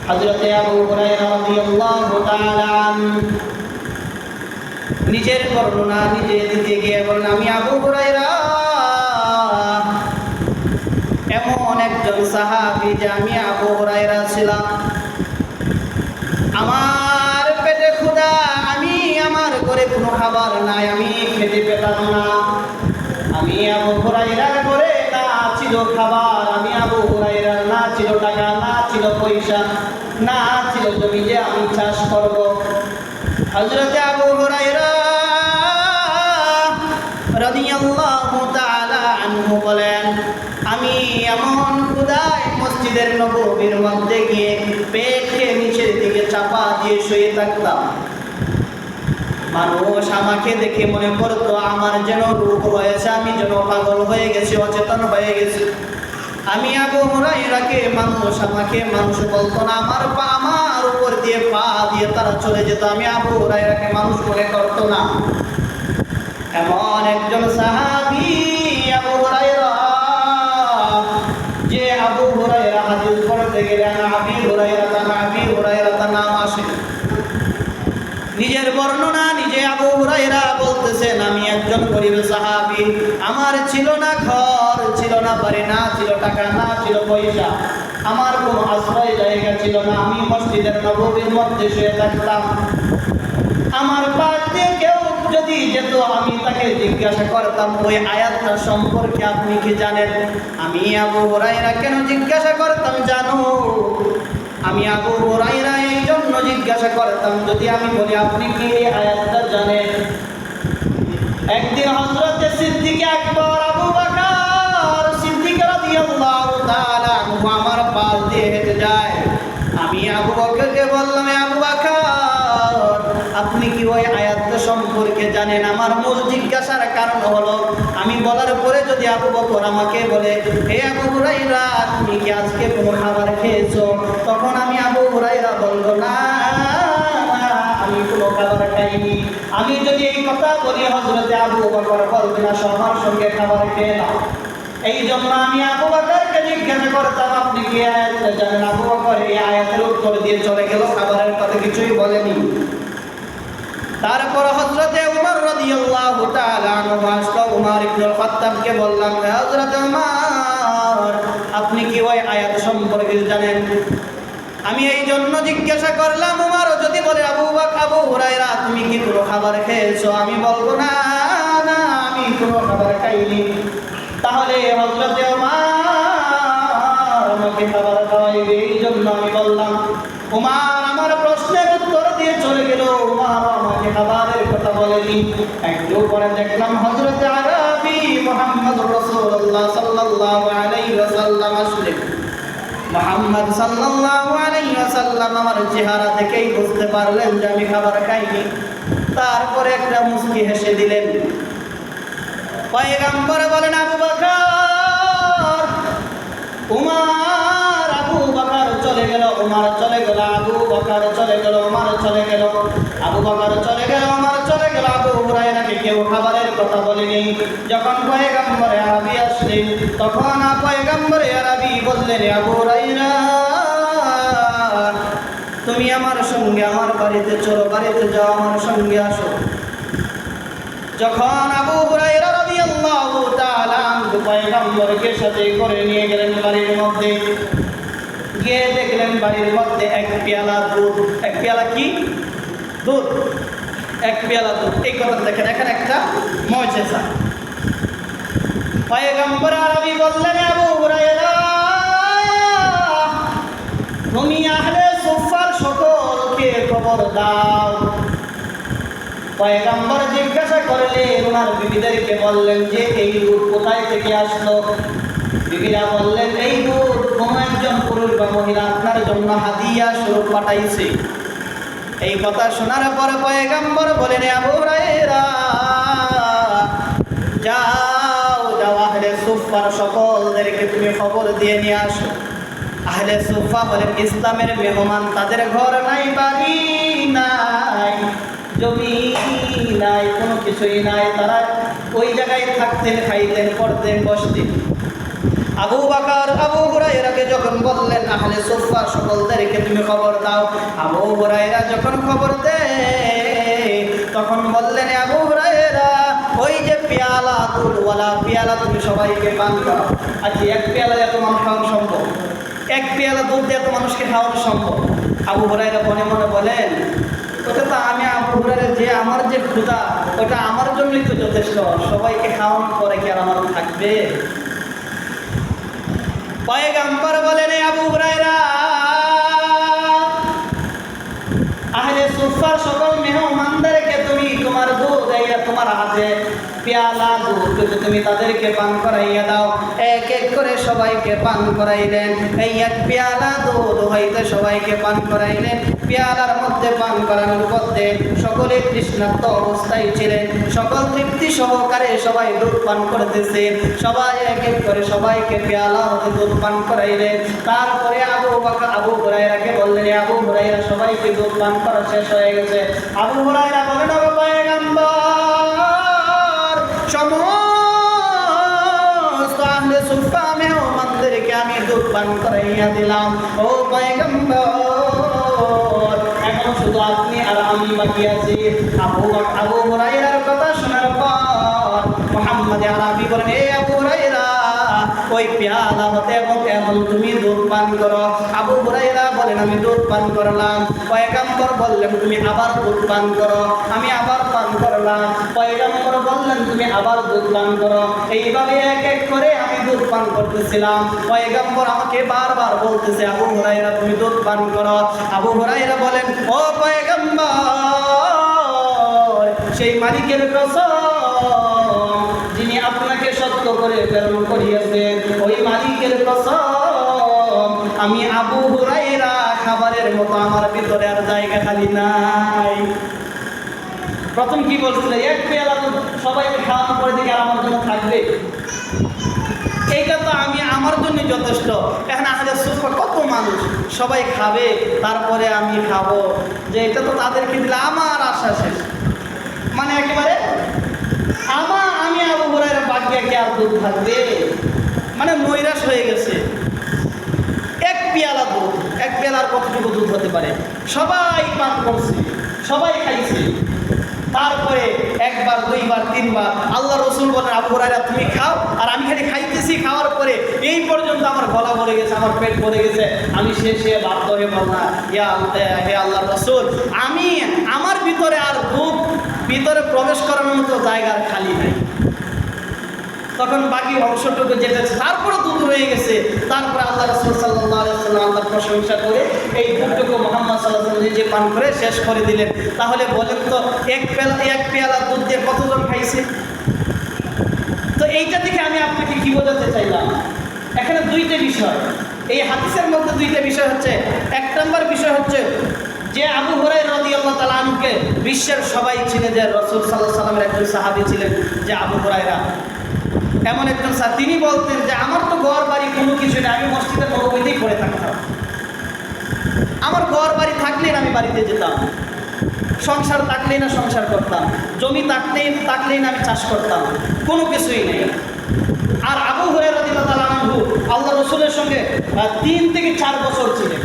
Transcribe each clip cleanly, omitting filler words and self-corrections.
হযরতে আবু হুরায়রা রাদিয়াল্লাহু তাআলা নিজের বর্ণনা নিজে দিতে গিয়ে বলেন, আমি আবু হুরায়রা এমন একজন সাহাবী যে আমি আবু হুরায়রা ছিলাম, আমার পেটে ক্ষুধা, আমি আমার ঘরে কোনো খাবার নাই, আমি খেতে পেতাম না। আমি আবু হুরায়রার ঘরে না ছিল খাবার, আমি আবু হুরায়রার না ছিল টাকা, না ছিল পয়সা, না ছিল জমি যে আমি চাষ করব। হযরতে আবু হুরায়রা রাদিয়াল্লাহু তাআলা আনহু বলেন, আমি এমন ক্ষুধায় মসজিদের নববীর মধ্যে গিয়ে পেটকে নিচের দিকে চাপা দিয়ে শুয়ে থাকতাম। মানুষ আমাকে দেখে মনে করতো আমার যেন রোগ হয়েছে, আমি যেন পাগল হয়ে গেছি, অচেতন হয়ে গেছি। আমি আবু হুরায়রাকে মানুষ বলতো না, আমার উপর দিয়ে পা দিয়ে তারা চলে যেত, আমি আবু হুরায়রাকে মানুষ মনে করতো না। এমন একজন সাহাবী আবু হুরায়রা, যে আবু হুরায়রা হাদিস পড়তে গেলে আবি হুরায়রা তার নাম আসে। নিজের বর্ণনা নিজে আবু হুরায়রা বলতেছেন, আমি একজন গরীব সাহাবী, আমার ছিল না ঘর, ছিল না বাড়ি, না ছিল টাকা, না ছিল পয়সা, আমার কোনো আশ্রয় জায়গা ছিল না। আমি মসজিদের নববীর মধ্যে শুয়ে থাকতাম। আমার পাশ দিয়ে কেউ যদি যেত, আমি তাকে জিজ্ঞাসা করতাম ওই আয়াতটা সম্পর্কে আপনি কি জানেন? আমি আবু হুরায়রা কেন জিজ্ঞাসা করতাম জানো? আমি আবু হুরায়রা এই জন্য জিজ্ঞাসা করতাম, যদি আমি বলি আপনি কি এই আয়াতটা জানেন? একদিন হযরতে সিদ্দিক আকবর আবু বকর সিদ্দিক রাদিয়াল্লাহু তাআলা আনহু আমার পাশ দিয়ে হেঁটে যায়। আমি আবু বকরকে বললাম, আবু বকর আপনি কি ওই আয়াতটা সম্পর্কে জানেন? আমার মূল জিজ্ঞাসার কারণ হলো, আমি বলার পরে যদি আবু বকর আমাকে বলে, হে আবু হুরায়রা তুমি কি আজকে কোনো খাবার খেয়েছো? তখন আমি আবু হুরায়রা বলবো, না আমি কোনো খাবার খাইনি। আমি যদি এই কথা বলি, হযরতে আবু বকর বলবে না সবার সঙ্গে খাবার খেয়ে নাও। এই জন্য আমি আবু বকরকে জিজ্ঞাসা করতাম, আপনি কি আয়াতটা জানেন? আবু বকর এই আয়াতের উত্তর দিয়ে চলে গেল, খাবারের কথা কিছুই বলেনি। তারপর হযরতে উমর রাদিয়াল্লাহু তাআলা আনহু আসলো, উমর ইবনুল খাত্তাবকে বললাম, হযরতে উমর আপনি কি ওই আয়াত সম্পর্কে জানেন? আমি এই জন্য জিজ্ঞাসা করলাম, উমর যদি বলে আবু হুরায়রা তুমি কি কোনো খাবার খেয়েছো? আমি বলবো না আমি কোনো খাবার খাইনি। তাহলে হযরতে উমর আমাকে খাবার খাওয়াইবে, এই জন্য আমি বললাম। উমর আমার প্রশ্নের উত্তর দিয়ে চলে গেল, উমর আমাকে খাবারের কথা বলেনি। একটু পরে দেখলাম হযরতে আরবি মুহাম্মদুর রাসূলুল্লাহ সাল্লাল্লাহু আলাইহি ওয়াসাল্লাম আসলেন। মুহাম্মদ সাল্লাল্লাহু আলাইহি ওয়াসাল্লাম আমার চেহারা দেখেই বুঝতে পারলেন যে আমি খাবার খাইনি। তারপরে একটা মুস্কি হেসে দিলেন। পয়গম্বর বলেন, আবু বকর উমর, আবু বকর চলে গেল, উমর চলে গেল, আবু বকর চলে গেল, উমর চলে গেল, আবু বকর চলে গেল, উমর চলে গেল। আবু হুরায়রাকে কেউ খাবারের কথা বলেনি। যখন পয়গম্বরে আরবি আসলেন, তখন পয়গম্বরে আরবি বললেন, আবু হুরায়রা তুমি আমার সঙ্গে আমার বাড়িতে চলো, বাড়িতে যাও, আমার সঙ্গে আসো। যখন আবু হুরায়রা রাদিয়াল্লাহু তাআলা আনহু পয়গম্বরকে সাথে করে নিয়ে গেলেন বাড়ির মধ্যে, গিয়ে দেখলেন বাড়ির মধ্যে এক পেয়ালা দুধ। এক পেয়ালা কি? দুধ। এক পেয়ালা দুধ। এই কথা দেখেন, এখানে একটা মুজিজা। পয়গম্বর আরবি বললেন, আবু হুরায়রা তুমি আহলে সুফার সকলকে খবর দাও। পয়গম্বর জিজ্ঞাসা করলেন, ওনার বিবিদেরকে বললেন যে এই দুধ কোথায় থেকে আসলো? বিবিরা বললেন, এই দুধ কোনো একজন পুরুষ বা মহিলা আপনার জন্য হাদিয়া স্বরূপ পাঠাইছে। এই কথা শোনার পরে পয়গম্বর বলেন, আবু হুরায়রা যাও যাও আহলে সুফার সকলদেরকে তুমি খবর দিয়ে নিয়ে আসো। আহলে সুফা হলেন ইসলামের মেহমান, তাদের ঘর নাই, বাড়ি নাই, জমি নাই, কোনো কিছুই নাই, তারা ওই জায়গায় থাকতেন, খাইতেন, পড়তেন, বসতেন। আবু বকর আবু হুরায়রাকে যখন বললেন আহলে সুফফা সকলদেরকে তুমি খবর দাও, আবু হুরায়রা যখন খবর দেয় তখন বললেন আবু হুরায়রা ওই যে পেয়ালা দুধওয়ালা পেয়ালা তুমি সবাইকে পান করো। আজকে এক পেয়ালা এত মানুষ খাওয়ানো সম্ভব? এক পেয়ালা দুধ দিয়ে এত মানুষকে খাওয়ানো সম্ভব? আবু হুরায়রা মনে মনে বলেন ওটা তো আমি আবু হুরায়রা যে আমার যে ক্ষুধা ওটা আমার জন্যই তো যথেষ্ট, সবাইকে খাওয়ানোর পরে কি আর আমার থাকবে? পয়গম্বর বলেন আবু হুরায়রা আহলে সুফফার সকল মেহমানদেরকে তুমি তোমার দুধ তোমার হাতে পেয়ালা দুধ তুমি তাদেরকে পান করাইয়া দাও। এক এক করে সবাইকে পান করাইলেন। এই এক পেয়ালা দুধ হইতে সবাইকে পান করাইলেন। পেয়ালার মধ্যে পান করানোর মধ্যে সকলে তৃষ্ণার্ত অবস্থায় ছিলেন, সকল তৃপ্তি সহকারে সবাই দুধ পান করতেছে। সবাই এক এক করে সবাইকে পেয়ালা হতে দুধ পান করাইলেন। তারপরে আবু হুরায়রাকে বললেন আবু হুরায়রা সবাইকে দুধ পান করা শেষ হয়ে গেছে। আবু হুরায়রা বলেন ও পয়গম্বর সমস্ত আহলে সুফফা মেহমানদেরকে আমি দুধ পান করাইয়া দিলাম। ও পয়গম্বর এখন শুধু আপনি আর আমি বাকি আছি। আবু হুরায়রার কথা শোনার পর মুহাম্মদ আরবি বলেন এ আবু হুরায়রা ওই পেয়ালা হতে এবং তুমি দুধ পান করো। আবু হুরায়রা বলেন আমি দুধ পান করলাম। পয়গম্বর বললেন তুমি আবার দুধ পান করো। আমি আবার পান করলাম। পয়গম্বর বললেন তুমি আবার দুধ পান করো। এইভাবে এক এক করে আমি দুধ পান করতেছিলাম। পয়গম্বর আমাকে বারবার বলতেছে আবু হুরায়রা তুমি দুধ পান করো। আবু হুরায়রা বলেন ও পয়গম্বর সেই মালিকের কসম যিনি আপনাকে সত্য করে প্রেরণ করিয়েছেন ওই মালিকের কসম আমি আবু হুরায়রা খাবারের মতো আমার ভিতরে আর জায়গা খালি নাই। প্রথম কি বলছিল এক পেয়ালা দুধ সবাইকে খাওয়ানোর পরে দিকে আর আমার জন্য থাকবে? এইটা তো আমি আমার জন্য যথেষ্ট। এখন আহলে সুফফা কত মানুষ সবাই খাবে তারপরে আমি খাবো, যে এটা তো তাদেরকে দিলে আমার আশা শেষ। মানে একেবারে আমি আবু হুরায়রা বাকিয়া কি আর দুধ থাকবে? মানে নৈরাশ হয়ে গেছে। এক পেয়ালা দুধ, এক পেয়ালার কতটুকু দুধ হতে পারে? সবাই পান করছে, সবাই খাইছে। তারপরে একবার দুইবার তিনবার আল্লাহ রসুল বলেন আবু হুরায়রা তুমি খাও, আর আমি খালি খাইতেছি। খাওয়ার পরে এই পর্যন্ত আমার গলা ভরে গেছে, আমার পেট ভরে গেছে। আমি শেষে বাধ্য হয়ে বললাম হে আল্লাহ রসুল আমি আমার ভিতরে আর দুধ ভিতরে প্রবেশ করানোর মতো জায়গা খালি নাই। তখন বাকি অংশটুকু যেটা তারপরে দুধ রয়ে গেছে। তারপরে আল্লাহ রাসূল সাল্লাল্লাহু আলাইহি ওয়াসাল্লাম আল্লাহর প্রশংসা করে এই দুধটুকু মুহাম্মদ সাল্লাল্লাহু আলাইহি ওয়াসাল্লাম নিজে পান করে শেষ করে দিলেন। তাহলে বলেন তো এক পেয়ালা দুধ দিয়ে কতজন খাইছে? তো এইটা থেকে আমি আপনাকে কি বোঝাতে চাইলাম, এখানে দুইটা বিষয়, এই হাদিসের মধ্যে দুইটা বিষয় হচ্ছে। এক নম্বর বিষয় হচ্ছে যে আবু হুরায়রা রাদিয়াল্লাহু তাআলা আনহুকে বিশ্বের সবাই চিনে, যে রাসূল সাল্লাল্লাহু আলাইহি ওয়াসাল্লামের একজন সাহাবী ছিলেন যে আবু হুরায়রা। এমন একজন তিনি বলতেন যে আমার তো ঘর বাড়ি কোনো কিছু নেই, আমি মসজিদের নববীতেই পড়ে থাকতাম। আমার ঘর বাড়ি থাকলেই আমি বাড়িতে যেতাম, সংসার থাকলেই না সংসার করতাম, জমি থাকলেই না আমি চাষ করতাম, কোনো কিছুই নেই। আর আবু হুরায়রা রাদিয়াল্লাহু তাআলা আনহু আল্লাহ রসুলের সঙ্গে 3 থেকে 4 বছর ছিলেন।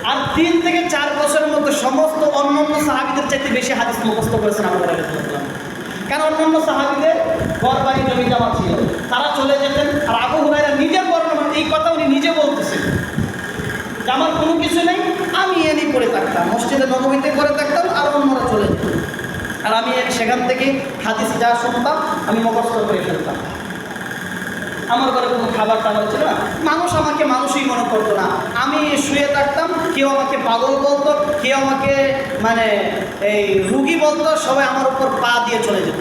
আর 3 থেকে 4 বছরের মধ্যে সমস্ত অন্যান্য সাহাবীদের চাইতে বেশি হাদিস মুখস্থ করেছেন আবু হুরায়রা রাদিয়াল্লাহু তাআলা। কারণ অন্যান্য সাহাবীদের ঘর বাড়ি জমি জমা ছিল, তারা চলে যেতেন। আর আবু হুরায়রা নিজের বর্ণনা এই কথা উনি নিজে বলতেছেন যে আমার কোনো কিছু নেই, আমি এনেই পড়ে থাকতাম, মসজিদে নববীতে পড়ে থাকতাম, আর অন্যরা চলে যেত। আর আমি সেখান থেকে হাদিস যা শুনতাম আমি মুখস্থ করে ফেলতাম। আমার ঘরে কোনো খাবার টাবার ছিল না, মানুষ আমাকে মানুষই মনে করতো না। আমি শুয়ে থাকতাম, কেউ আমাকে পাগল বলতো, কেউ আমাকে মানে এই রুগী বলতো, সবাই আমার উপর পা দিয়ে চলে যেত।